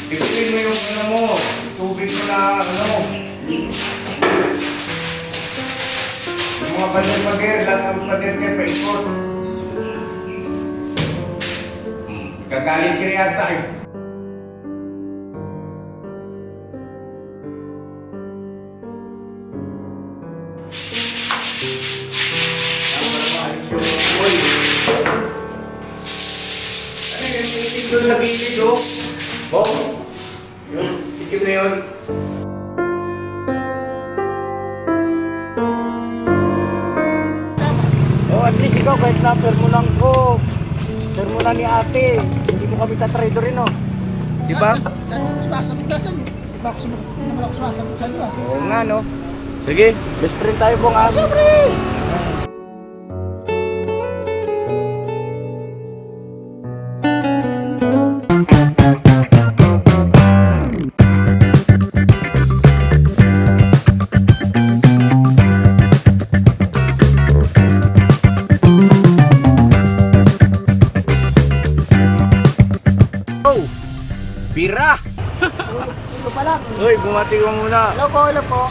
Ipin mo yung ano mo, tubig mo na ano. Yung mga pader-pader, lahat ng pader kayo paikot. Gagaling ka yata eh. Doon sa gilid, oh. Oh. Yun. Ikim na yun. Oh, at least ikaw kahit na-share mo lang ko. Share mo lang ni ate. Hindi mo kami tatrado rin, oh. Diba? Sumasagot ka saan eh. Di ba ako sumasagot? Hindi naman ako sumasagot saan yun ah. Oo nga, no? Sige, best friend tayo pong ate. Siyempre! Oh! Bira! Ito pa lang. Uy, bumati ko muna. Hello po, hello po.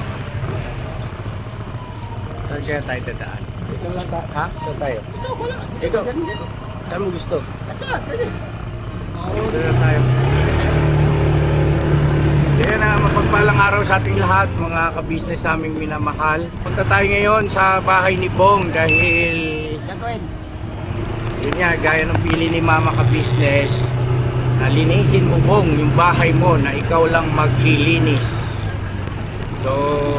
Saan kaya tayo dadaan? Ito lang ba? Ha? Saan tayo? Ito pa lang. Ikaw. Dito. Saan mo gusto? At saan? Pwede. Dito na tayo. Kaya na mapagpalang araw sa ating lahat, mga ka-business naming minamahal. Punta tayo ngayon sa bahay ni Bong dahil Gagawin. yun nga, gaya ng pili ni Mama ka-business, na linisin mo Bong yung bahay mo na ikaw lang maglilinis. So,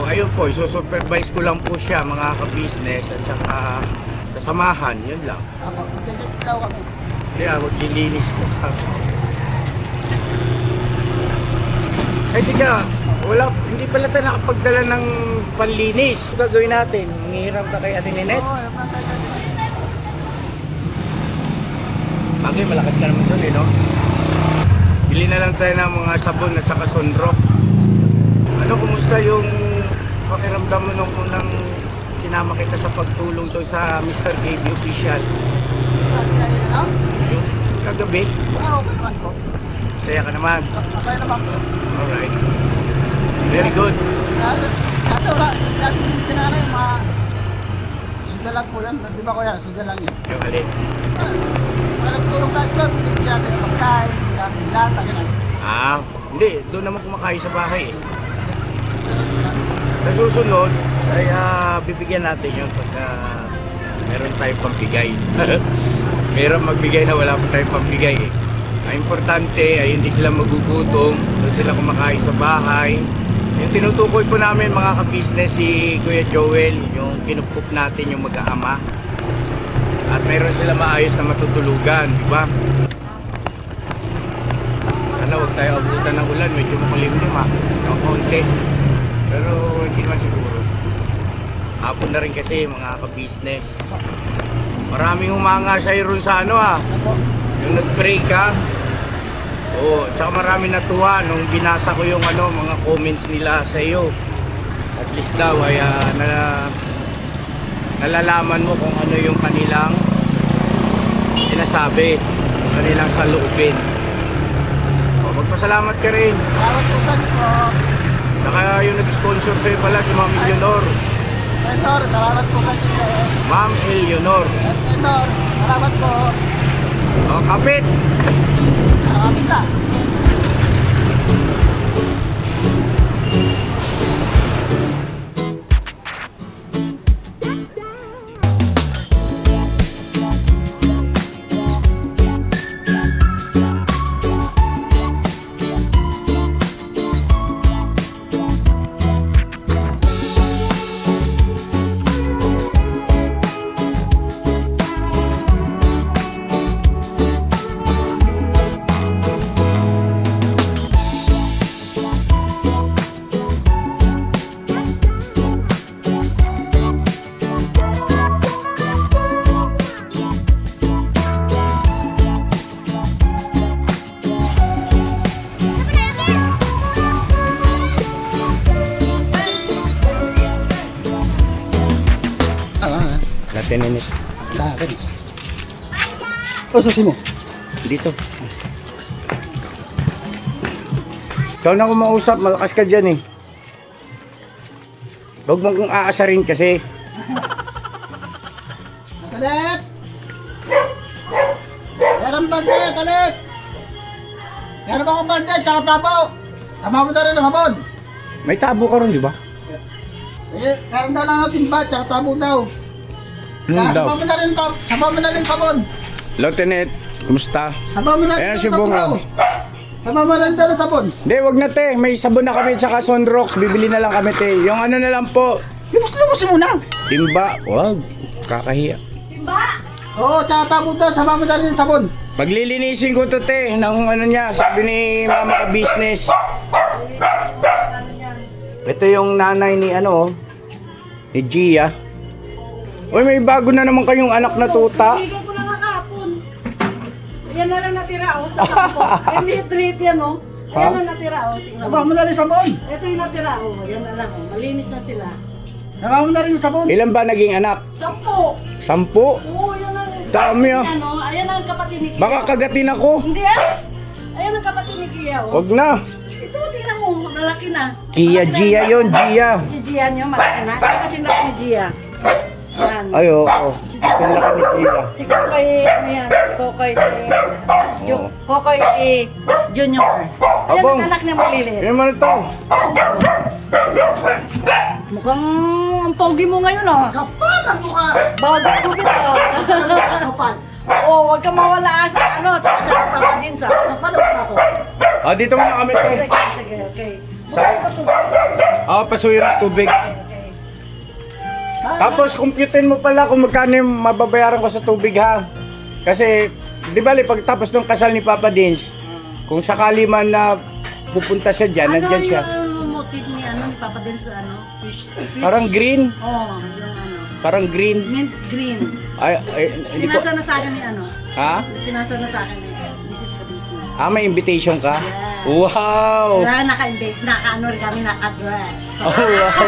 ayun po, isusupervise ko lang po siya mga ka-business at saka kasamahan, yun lang. Ako, magdalito daw kami. Kaya maglilinis ko. Ay, tika, hindi pala tayo nakapagdala ng panlinis. Ito gagawin natin, manghihiram ka kay Ate Ninette. Oo, napagdalito. Bagay, malakas ka naman doon eh, no? Bili na lang tayo ng mga sabon at saka sunrock. Ano, kumusta yung pakiramdam mo nung unang sinama kita sa pagtulong to sa Mr. KB Official? Yung kagabi, Wow, okay po. saya ka naman. Masaya naman po. Alright. Very good. Dati wala, lagi tinanay yung mga sida lang po yan. Di ba kuya, sida lang yun. Yung alin. Wala nagtulong tayo doon, binibigyan natin ang pagkain, lata, gano'n. Ah, hindi. Doon naman kumakain sa bahay eh. Sa susunod, ay bibigyan natin yun pagka meron tayong pambigay. Meron magbigay na wala pa tayong pambigay eh. Ang importante ay hindi sila magugutom, doon sila kumakain sa bahay. Yung tinutukoy po namin mga ka-business si Kuya Joel, yung kinukup natin yung mag-aama. At meron sila maayos na matutulugan, di ba? Sana huwag tayo abutan ng ulan, medyo makulimlim ha, ng konti. Pero hindi naman siguro. Hapon na rin kasi mga ka-business. Maraming humanga sa'yo ron sa ano ha. Yung nag-pray ka. Oo, tsaka marami natuwa nung binasa ko yung ano, mga comments nila sa iyo. At least daw ay nalalaman mo kung ano yung kanilang sinasabi, kanilang saloobin. O, magpasalamat ka rin. Salamat po sa inyo po. Saka yung nag-sponsor sa'yo pala si Ma'am Eleanor. Senator, salamat po sa inyo. Ma'am Eleanor. Senator, salamat po. O, kapit! Salamat na. Natin Sa akin. O, susi mo. dito. Ikaw na kung mausap, malakas ka dyan eh. Huwag mo kong aasarin kasi. Talit! Meron bante, talit! Meron ba akong bante, tsaka tabo? Sama mo na rin ang sabon. May tabo ka ron, di ba? Eh, meron daw lang ang timba, tsaka tabo daw. Ano daw? Sama mo na rin sabon. Lieutenant, kumusta? Sama mo na rin Ayan daw si sabon Bong, daw. oh. Sama mo na rin daw ng sabon. Hindi, wag na te. May sabon na kami tsaka Sunrocks. Bibili na lang kami te. Yung ano na lang po. Lubos muna. Timba. Wag. Kakahiya. Oo, tsaka tabo daw, sama mo na rin yung sabon. Paglilinisin ko to te. Nang ano niya. Sabi ni mama ka business. Ito yung nanay ni ano. Ni Gia. Uy, may bago na naman kayong anak na tuta. Bigay ko na nga kahapon. Yan na lang natira oh, sa kampo. Ay, liit yan oh. Ayan na natira oh. Tingnan Sama mo. mo na rin sabon. Ito yung natira oh. Yan na lang oh. Malinis na sila. Sama mo na rin yung sabon. Ilan ba naging anak? 10. 10? Oo, yan na. Dami ah. Ayan oh. Ayan ang kapatid ni Kia. Baka kagatin ako. Hindi ah. Ayan ang kapatid ni Kia oh. Wag na. Ito, tingnan mo. Malaki na. Gia, Malaki na Gia yung- yun, Gia. Si Gia nyo, malaki na. Kaya kasi laki ni Gia. Yan. Ay, oo. Yung laki ni Gia. Si Kokoy, ano yan? Kokoy, Kokoy, Junior. Ayan Abong. ang anak niya maliliit. Ano man ito? Mukhang ang pogi mo ngayon oh. Kapal ang mukha. Bago ko bito. Kapal. Oo, huwag ka mawala sa ano, sa papadinsa. Kapal ang mukha ko. Ah, dito muna kami te. Sige, sige, okay. Ah, pasuyo ng tubig. Okay. Tapos, computerin mo pala kung magkano yung mababayaran ko sa tubig ha. Kasi, di ba, pagtapos ng kasal ni Papa Dins, kung sakali man na pupunta siya dyan, nandyan siya. Ano yung motive ni ano, ni Papa Din sa ano? Fish. Parang green. Oo, yung ano. Parang green. Mint green. Ay, hindi ko. Tinasa na sa akin ni ano. Ha? Tinasa na sa akin ni Mrs. Padisna. Ah, may invitation ka? Yes. Wow! Kaya naka-ano rin kami, naka-dress. Oh, wow!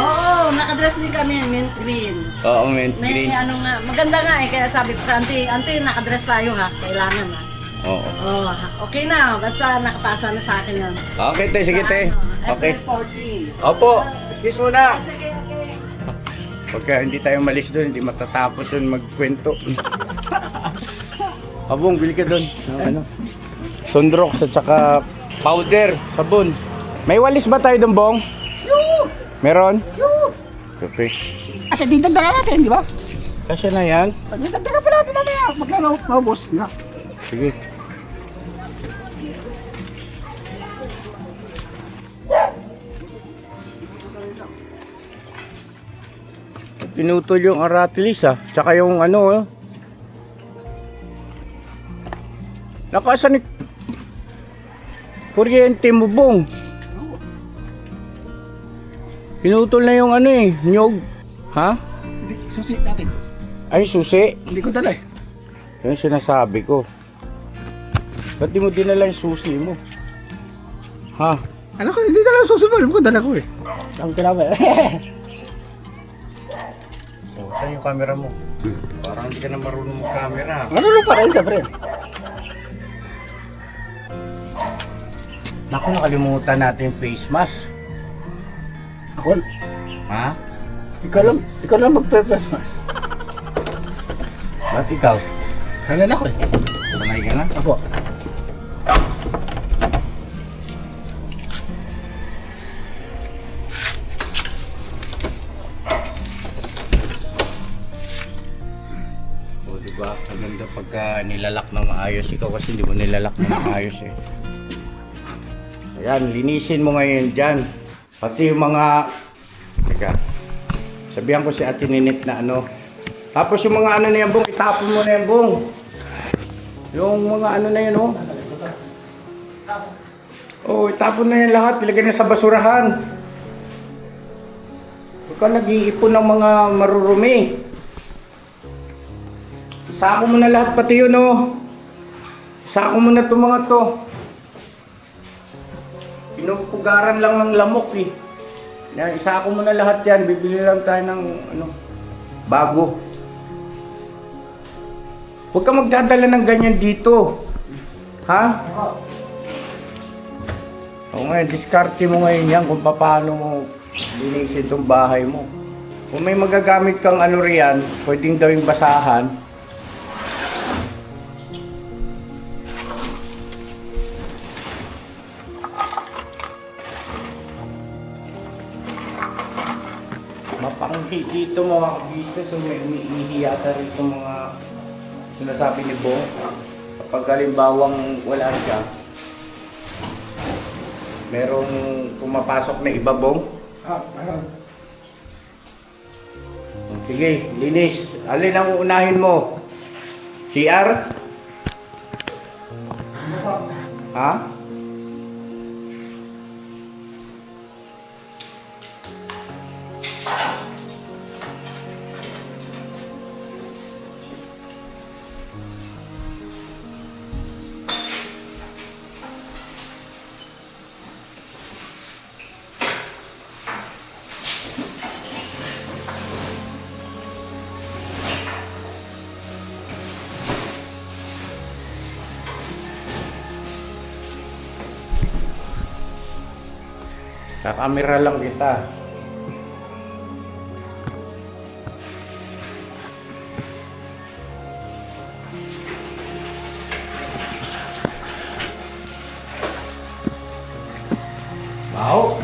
Oo, naka-dress din kami, mint green. Oo, mint May green. ano nga, maganda nga eh, kaya sabi ko, auntie, naka-dress tayo ha, kailangan ha. Oo. Oh, okay na, basta nakapasa na sa akin yan. Okay, te, sige, te. Okay. April 14. Opo, excuse mo na. Sige, okay. Pagka hindi tayo malis doon, hindi matatapos yun magkwento. Abong, bili ka doon. Ano? Sunrocks at saka powder, sabon. May walis ba tayo doon, Bong? Yoo! Meron? Yoo! Okay. Kasi didagdagan natin, di ba? Kasi na yan. Didagdagan pa natin mamaya. Magkano? Maubos. Na. Sige. Pinutol yung aratilis ah. Tsaka yung ano oh. Nakasan ni kuryente mo, Bong. Pinutol na yung ano eh, nyog. Ha? Hindi, susi natin. Ay, susi. Hindi ko dala eh. Yan sinasabi ko. Ba't di mo dinala yung susi mo? Ha? Ano ko, hindi dala yung susi mo. Alam ko, dala ko eh. Ang kinaba. Oh, saan yung camera mo? Parang hindi ka na marunong mag-camera. Ano lang pa rin, sabre? Naku, nakalimutan natin yung face mask. Ako, Ha? ikaw lang mag-prepare mo. Ba't ikaw? Kailan ako eh. Sanay ka na? Apo. O, diba? Ang ganda pagka nilalak na maayos. Ikaw kasi hindi mo nilalak na maayos eh. Ayan, linisin mo ngayon dyan. Pati yung mga... Teka. Sabihan ko si Ate Ninit na ano. Tapos yung mga ano na yan, Bong, itapon mo na yan, Bong. Yung mga ano na yan, oh. Oh, itapon na yan lahat. Ilagay na sa basurahan. Huwag ka nag-iipon ng mga marurumi. Sako mo na lahat pati yun, oh. Sako mo na itong mga to. Pinupugaran lang ng lamok, eh. Yan, isako mo na lahat yan. Bibili lang tayo ng, ano, bago. Huwag ka magdadala ng ganyan dito. Ha? O ngayon, diskarte mo ngayon yan kung paano mo linisin itong bahay mo. Kung may magagamit kang ano riyan, pwedeng gawing basahan. Mapanghi dito mga business, so may umiihiyata rito mga sinasabi ni Bong. Kapag halimbawang wala siya, merong pumapasok na iba, Bong. Meron. Sige, linis. Alin ang uunahin mo? CR? Ha? Kakamera lang kita. Mau?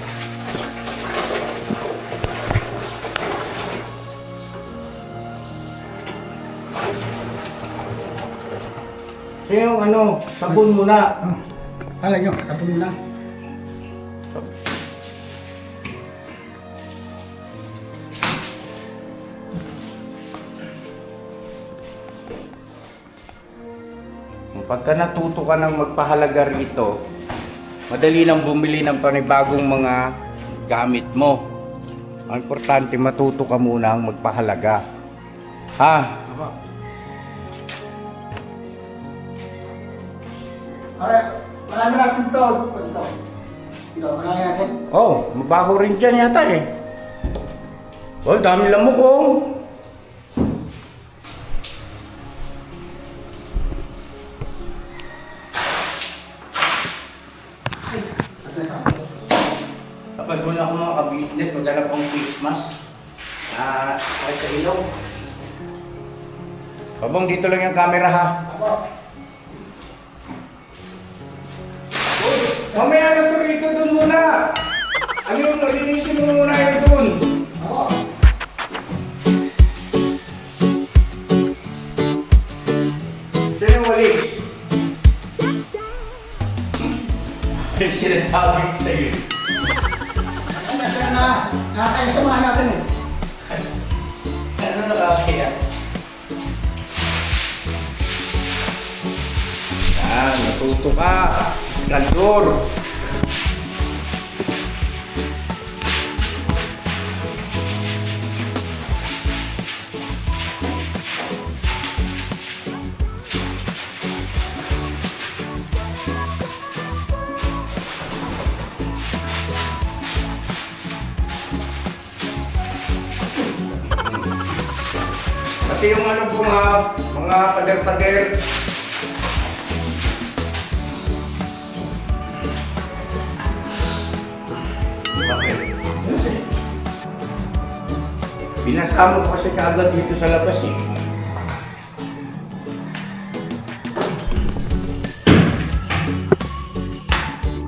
Sino yung ano? Sabon muna. Kala nyo, kapun na. Pagka natuto ka ng magpahalaga rito, madali nang bumili ng panibagong mga gamit mo. Ang importante, matuto ka muna ang magpahalaga. Ha? Apo. Alright, marami natin ito. Ito, marami natin. Oh, mabaho rin dyan yata eh. Oh, dami lamok oh. Kapag muna ako mga ka-business, maghanap akong face mask. Kahit sa ilaw. Babang, dito lang yung camera ha. Apo. Mamaya na to rito dun muna. Ano yung linisin mo muna yun dun. Apo. Sino yung walis? Yung sinasabi ko sa'yo. Ano na, nakakayasamahan natin eh. Ano nakakaya? Natuto ka. Kantor. Pati yung ano po mga pader-pader. Binasama ko kasi kaagad dito sa labas eh.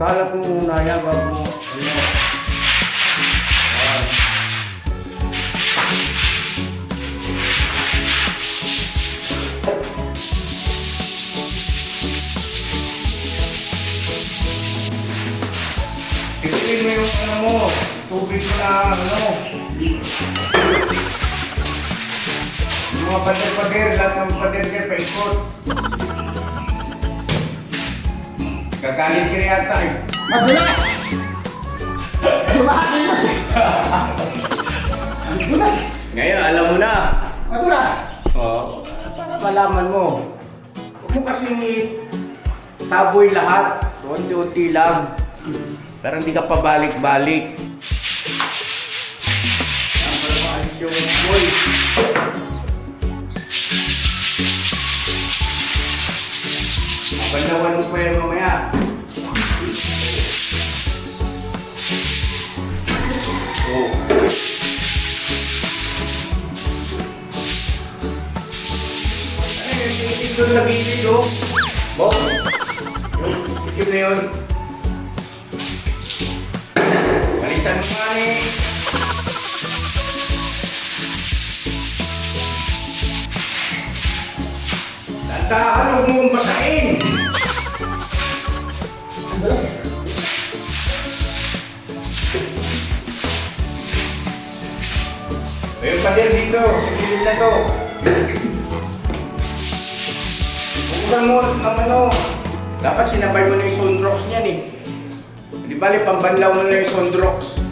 Kala ko muna yan bago ano. Pipiliin mo yung ano mo, tubig mo na ano. Yung mga pader-pader, lahat ng pader-pader paikot. Gagalit ka yata eh. Madulas! Lumakilos eh. Madulas! Ngayon, alam mo na. Madulas! Oo. Para malaman mo. Huwag mo kasing saboy lahat. Unti-unti lang. Pero hindi ka pabalik-balik. Ang malamaan yung boy. Mabandawan mo pa yan mamaya. doon sa gilid, oh. Bo, itim na yun. Malisan mo nga eh. Lantahan, huwag mong basahin. Ang dalas eh. Ayun pa din dito, sa gilid na to. Buksan mo ng ano. Dapat sinabay mo na yung Sunrox niyan eh. Di bali, pambanlaw mo na yung Sunrox.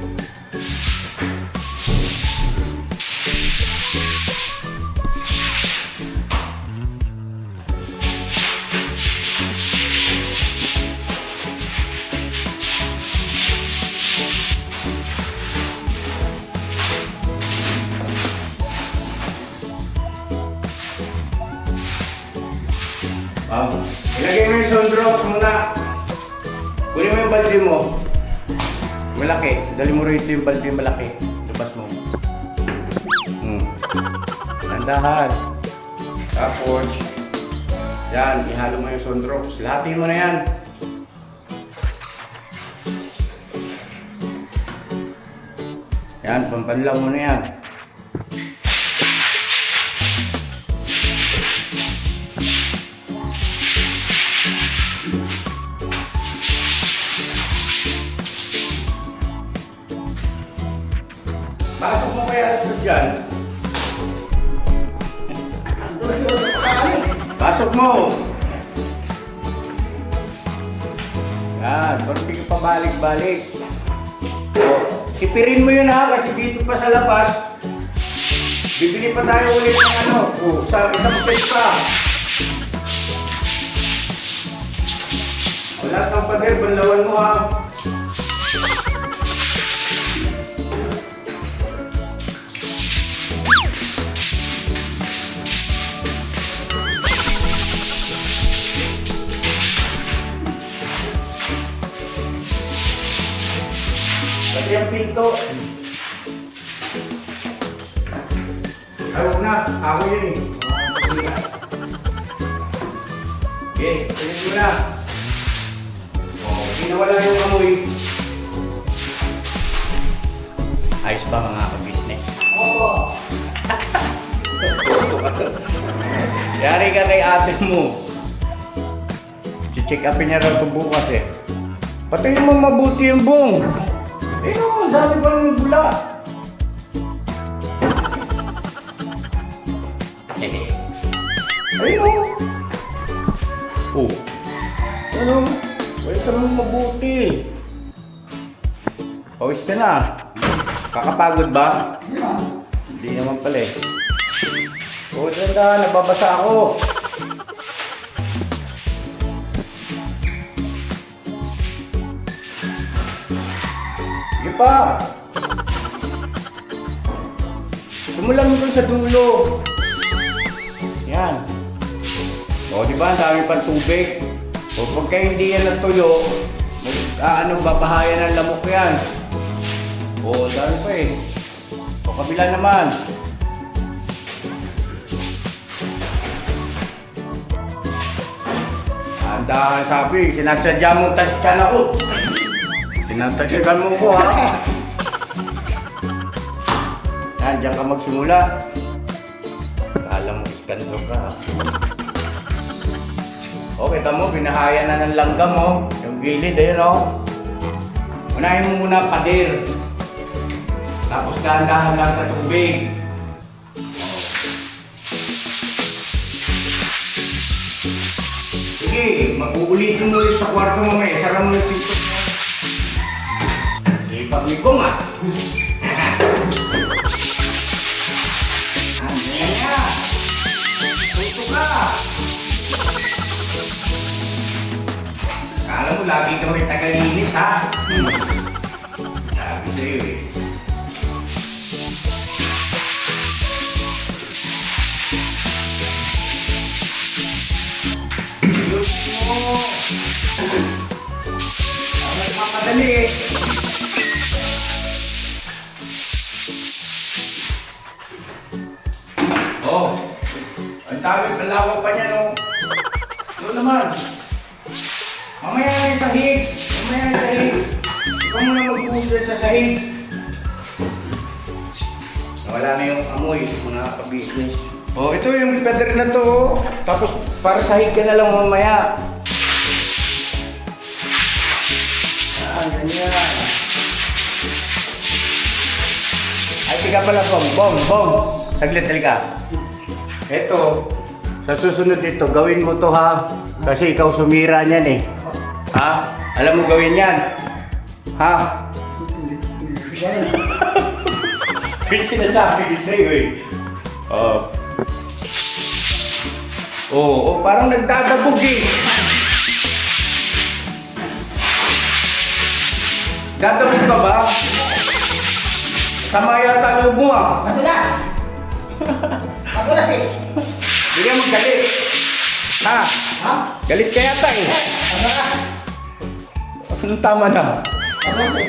Ilagay mo yung Sunrox muna. Kunin mo yung balde mo. Malaki. Dali mo rito yung balde malaki. Labas mo. Nandahan. Tapos, yan. Ihalo mo yung Sunrox. Lahatin mo na yan. Yan. Pampanlaw mo na yan. Pasok mo kaya ito dyan. Ang dalas yun sa pagkain. Pasok mo! Yan, parang hindi ka pabalik-balik. O, ipirin mo yun ha, kasi dito pa sa labas, bibili pa tayo ulit ng ano, sa isang set pa. Wala kang pader, banlawan mo ha. Pati ang pinto. Ay, huwag na. Ako yun eh. Okay, tuloy mo na. Hindi nawala yung amoy. Ayos ba mga ka-business? Oo. Yari ka kay ate mo. Check upin niya raw ito bukas eh. Patayin mo mabuti yung buong. Eh no, dami pa ng bula. Ayun o. Oh. Ano? Wala mo mabuti. Pawis ka na. Kakapagod ba? Hindi na. Hindi naman pala eh. Oh, ganda. Nababasa ako. Sige pa. Tumulan mo dun sa dulo. Yan. O, di ba? Ang dami pang tubig. O, pagka hindi yan natuyo, babahayan ng lamok yan. O, dami pa eh. O, kabila naman. Andahan sabi, sinasadya mong taskan ako. Tinatagsakan mo ko ha. Yan, diyan ka magsimula. Alam mo, iskandro ka ha. O, kita mo, binahaya na ng langgam mo. Yung gilid, ayun o. Unahin mo muna ang pader. Tapos dahan-dahan lang sa tubig. Sige, mag-uulitin mo ulit sa kwarto mo may. Sara mo yung pinto mo. Sige, pag-migong ah. Ano nga? Tuto ka. Kala mo lagi ka may tagalinis ha? Sabi sa'yo eh. Ayos mo. Nagmamadali eh. Oh, ang dami palawak pa niya no. naman. Mamaya na yung sahig. Mamaya na yung sahig. Ikaw muna mag-booster sa sahig. Wala na yung amoy, mga ka-business. Oh, ito yung pader na to. Oh. Tapos para sahig ka na lang mamaya. Ganyan. Ay, tiga pala, Bong. Bong. Saglit, halika. Ito, sa susunod dito, gawin mo to ha. Kasi ikaw sumira niyan eh. Ha? Alam mo gawin yan? Ha? May sinasabi ko sa'yo eh. Oo, parang nagdadabog eh. Dadabog ka ba? Sama yata loob mo ah. Madulas! Madulas eh! Bigyan mo galit. Ha? Ha? Galit ka yata eh. Madulas! Anong tama na? Madulas eh!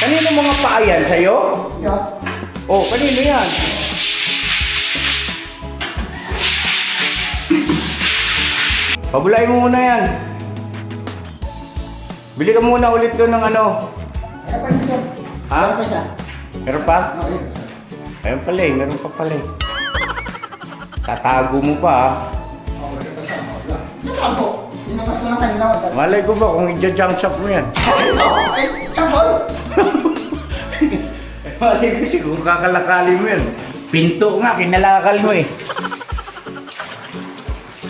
Kanino mga paa yan? Sa'yo? Yo. Oh, kanino yan? Pabulain mo muna yan. Bili ka muna ulit doon ng ano. Meron pa isa. Ha? Meron pa isa. Meron pa? Oo, meron isa. Ayun pala eh, meron pa pala eh. Tatago mo pa ah. Oo, meron pa isa. Ako, dinabas ko lang kanina. Malay ko ba kung i-junk shop mo yan? Ay, tsabol! Malay ko siya kung kakalakali mo yan. Pinto nga, kinalakal mo eh.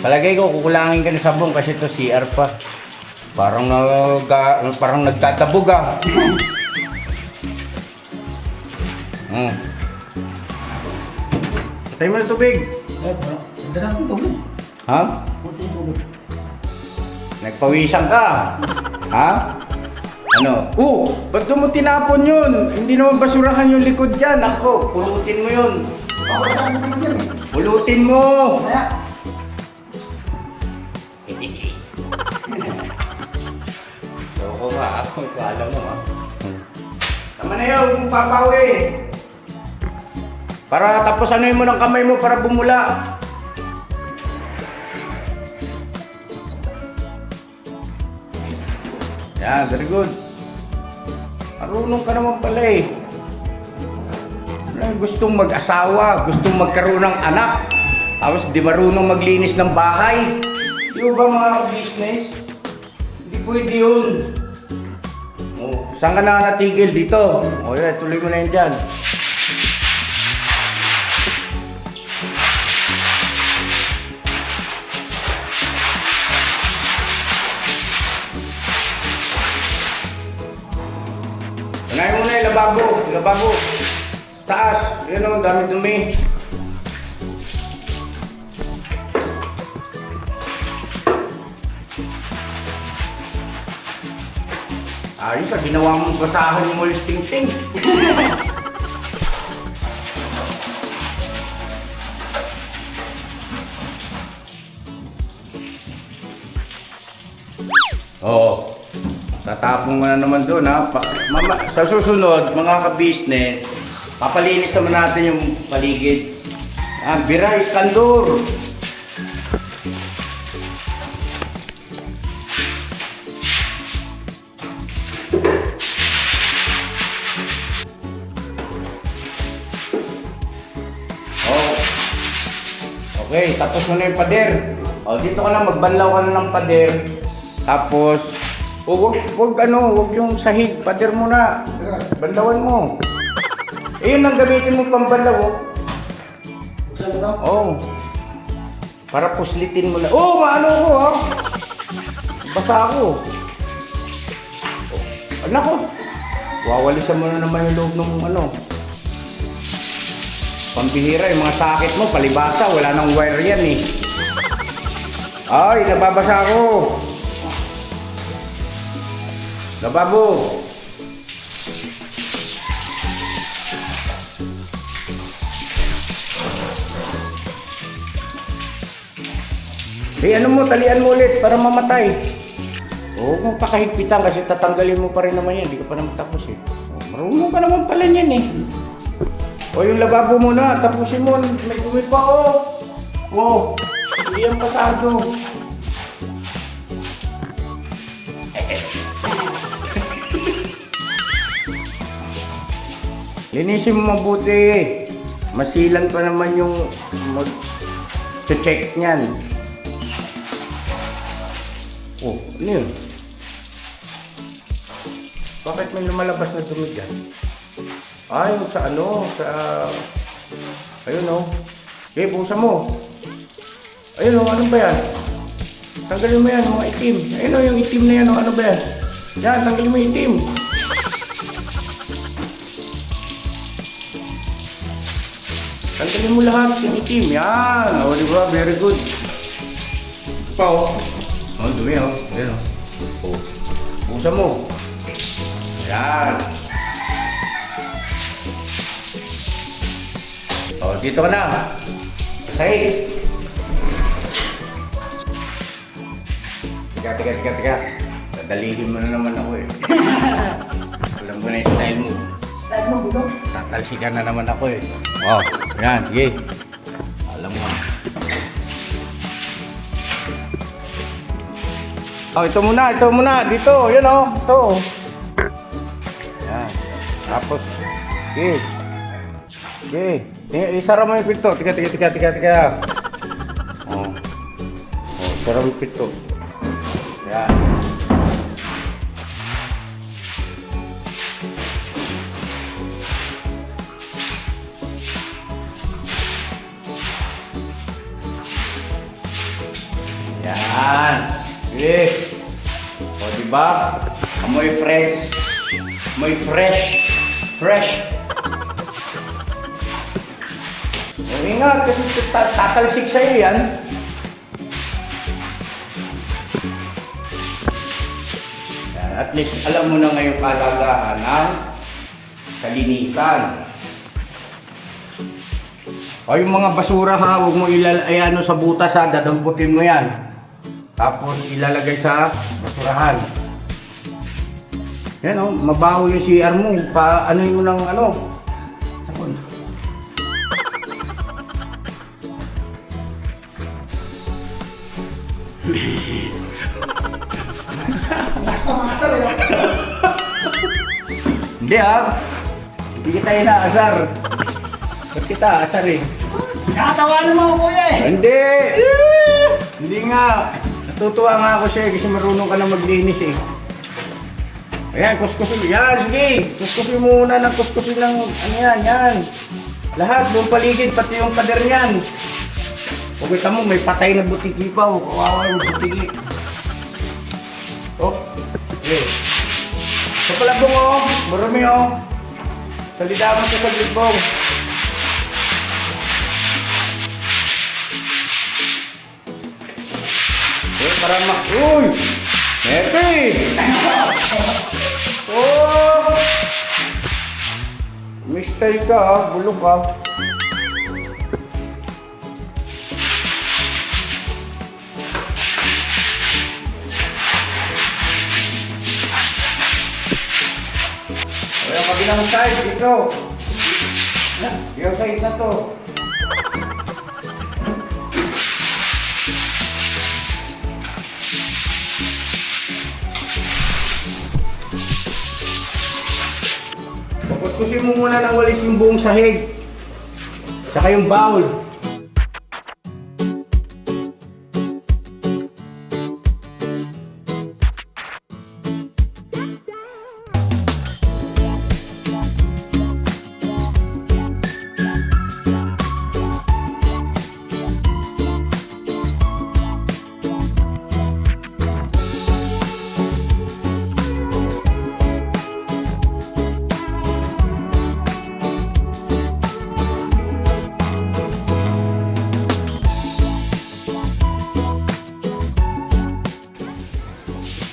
Palagay ko, kukulangin ka ng sabong kasi ito CR pa. Parang nagtatabog ah. Patay mo na tubig. Ganda na ang tubig. Ha? Puti yung tubig. Nagpawisan ka. Ha? Ano? Ba't mo tinapon yun? Hindi naman basurahan yung likod dyan. Ako, pulutin mo yun. Ako, saan mo naman yan eh. Pulutin mo. Kaya, Loko ka, ako. Alam mo ha. Tama na yun, kung papawi. Para tapos ano mo ng kamay mo para bumula. Yan, very good. Marunong ka naman pala eh. Gustong mag-asawa, gustong magkaroon ng anak. Tapos di marunong maglinis ng bahay. Di ba mga business? Hindi pwede yun. Oh, saan ka na natigil dito? O yan, tuloy mo na yun dyan. Unahin mo na yung lababo. Yung lababo. Taas. Yun o, dami-dumi. Ayos ah, ginawa mong basahan yung walis ting-ting. Oo. Tatapong mo na naman doon ha. Sa susunod, mga ka-business, papalinis naman natin yung paligid. Bira, iskandor. Okay, tapos mo na yung pader. Dito ka lang, magbanlaw ka na ng pader. Tapos, wag yung sahig, pader mo na. Banlawan mo. Yun ang gamitin mo pang banlaw. buksan mo daw. Para puslitin mo na. Maano ko ha. Basa ako. Anak ko. Wawalisan mo na naman yung loob ng pambihira, yung mga sakit mo, palibasa, wala nang wire yan eh. Ay, nababasa ako. Lababo. Ano mo, talian mo ulit para mamatay. Kung pakahigpitan kasi tatanggalin mo pa rin naman yan, hindi ka pa naman tapos eh. Marunong ka naman pala yan eh. Yung lababo mo na, tapusin mo, may dumi pa Hindi yan pasado. Linisin mo mabuti. Masilan pa naman yung mag-check niyan. Oh, ano yun? Bakit may lumalabas na dumi dyan? Ay, sa ano? Sa... Ayun o. Okay, busa mo. Ayun o, ano ba yan? Tanggalin mo yan, mga itim. Ayun o, yung itim na yan o, ano ba yan? Yan, tanggalin mo yung itim. Tanggalin mo lahat yung itim. Yan. O, diba? Very good. Pa o. O, dumi o. Ayun o. O. Busa mo. Yan. O, dito ka na. Sahig. Teka. Dadalihin mo na naman ako eh. Alam mo na yung style mo. Style mo, bulong. Tatalsikan na naman ako eh. Oh, yan, sige. Alam mo. Oh, ito muna. Dito, yun oh. Ito. Yan. Tapos, sige. Sige. Isara mo yung pinto. Tika. Oh. Oh, isara mo yung pinto. Yan. Yan. Sige. O, diba? Amoy fresh. Amoy fresh. Ingat kasi tatalsik sa'yo yan. Yan. At least alam mo na ngayon kalagahan ng kalinisan. O yung mga basura ha, huwag mo ano sa butas ha, dadamputin mo yan. Tapos ilalagay sa basurahan. Yan o, mabaho yung CR mo. Ano mo ng ano. Sakon. Hindi ha. Hindi kita inaasar. Ba't kita asar eh? Nakatawanan mo ako, kuya eh. Hindi! Hindi nga. Natutuwa nga ako siya kasi marunong ka na maglinis eh. Ayan, kuskusin. Yan, sige. Kuskusin mo muna ng kuskusin ng ano yan. Lahat, buong paligid, pati yung pader niyan. Kung kita mo, may patay na butiki pa. Kawawa yung butiki. Oh, okay. Sa palabong oh, marami oh. Salida mo sa palibong. Para uy! Happy! Oh! Mistay ka ha, bulok ka. Kaya kabilang side dito. Yung side na to. Kuskusin mo muna ng walis yung buong sahig. Tsaka yung bowl.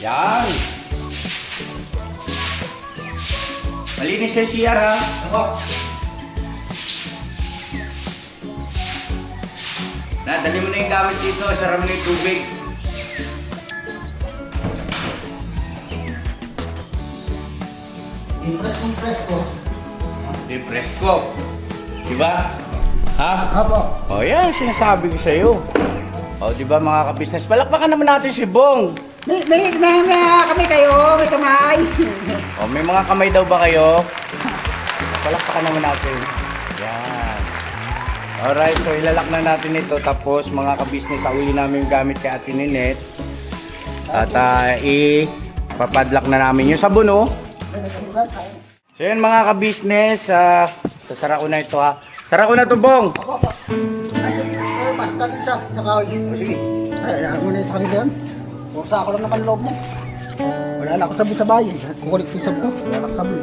Yan. Malinis yung CR ha. Ako. Dali mo na yung gamit dito. Sara mo na yung tubig. Presko. Di presko. Diba? Ha? Apo. O yan, sinasabi ko sa'yo. O, di ba mga ka-business? Palakpakan naman natin si Bong. May kami kayo, may kamay. O, may mga kamay daw ba kayo? Palakpakan naman natin. Yan. Alright, so ilalak na natin ito. Tapos mga ka-business, uli namin yung gamit kay Ate Ninette. At ipapadlock na namin yung sabon, oh. So yun mga ka-business, sasara ko na ito ha. Sara ko na ito, Bong. Pasok natin isa kahoy. O, sige. Ay, ako na sa kanila yan. Kursa ako lang naman loob niya. Wala lang ako sabon sa bahay. Kukulik ko yung sabon. Wala lang sabon.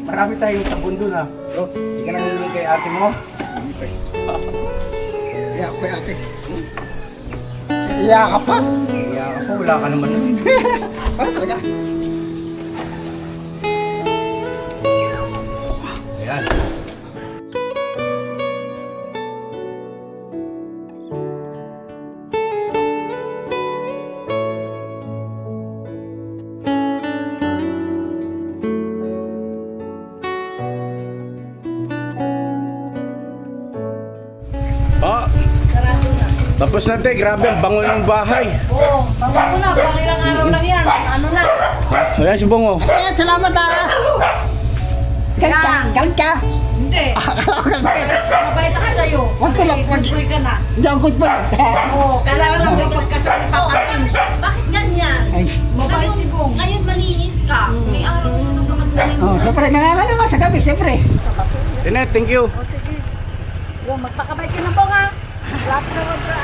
Marami tayong sabon dun ha. So, hindi ka nangyayari kay ate mo. Iya ako kay ate. Iya ka pa. Kaya ako, wala ka naman. Ano talaga? Ayan. Oh, Sarado na. tapos na te, grabe ang bango ng bahay. Oo, bango ko na. Pang ilang araw lang yan. Ano na? Ayan si Bong, oh. Ayan, salamat ah. Galit ka? Yan. Galit ka? Hindi. Akala ko galit ka. Mabait ako sa'yo. Wag ko lang, wag. Good boy ka na. Hindi ako good boy. Oo, kailangan lang may pagkasal ni Papa Pins. Bakit ganyan? Ay. Mabait si Bong. Ngayon malinis ka. May araw na naman katulad. Oh, siyempre, nangangalan naman sa gabi, siyempre. Ninette, thank you. O sige. Yung magpakabait ka na Bong ha. Lahat na kakasal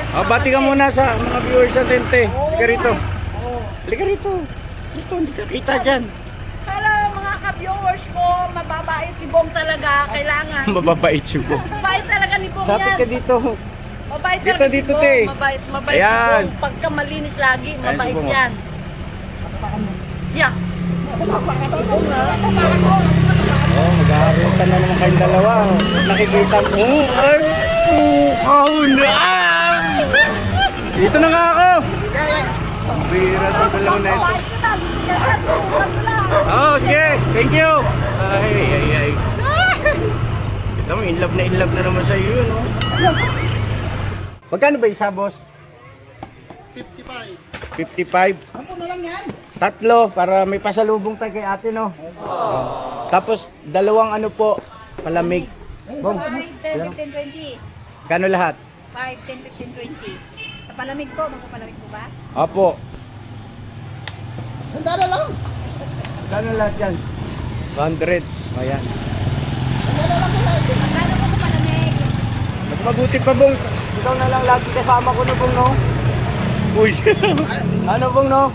si Oh, Papa bati ka Pins. muna sa mga viewers natin, te. Halika rito. Oo. Halika rito. Gusto, hindi ka kita dyan. Hello mga ka-viewers ko. Mababait si Bong talaga. Kailangan. Mababait si Bong. Mabait talaga ni Bong Sapit yan. ka dito. Mabait Dito, talaga si dito, Bong. te. Mabait Ayan. si Bong. Pagka malinis lagi, Ayan si mabait Bong, oh. yan. Yeah. Oh, mag-aarutan na naman kayong dalawa. Nakikita mo. Ay, na. Dito na nga ako. Ang bira sa dalawa na ito. Mabait ka na. Huwag lang. Oh, sige. Thank you. Ay. Ito mo, in love na naman sa iyo, no? Magkano ba isa, boss? 55. Ano na lang yan? Tatlo, para may pasalubong tayo kay ate, no? Tapos, dalawang ano po, palamig. Bong, 5, 10, 15, 20. kano lahat? 5, 10, 15, 20. Sa palamig po, magpapalamig po ba? Opo. Sandala lang. Kano lahat yan? 100. Ayan. Magkano po sa palamig? Mas mabuti pa, Bong. Ikaw na lang lagi kasama ko na, Bong, no? Uy. Ano, Bong, no?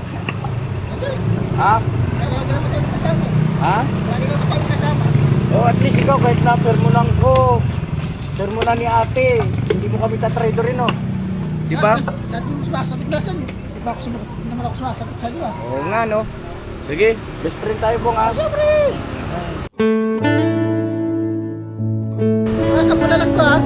Ha? Lagi naman tayo kasama. Ha? Lagi naman tayo kasama. Oh, at least ikaw, kahit na permunan ko. Permunan ni ate. Hindi mo kami tatrader rin, no? Di ba? Dati yung sumasakit na sa'yo. Di ba ako hindi naman ako sumasakit sa'yo ah. Oo nga, no? Sige, best friend tayo, Bong, ha? Siyempre! Asa po na lang ko ah.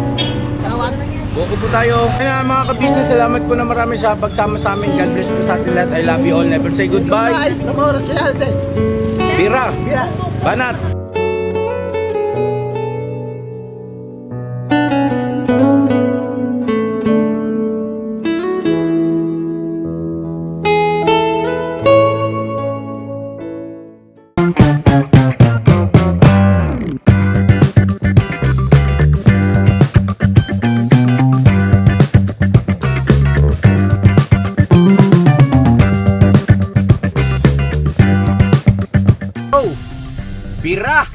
Tawad. Buko po tayo. Kaya mga ka-business, salamat po na marami sa pagsama sa amin. God bless po sa atin lahat. I love you all. Never say goodbye. Namoran sila natin. Bira, Bira. banat. Bira.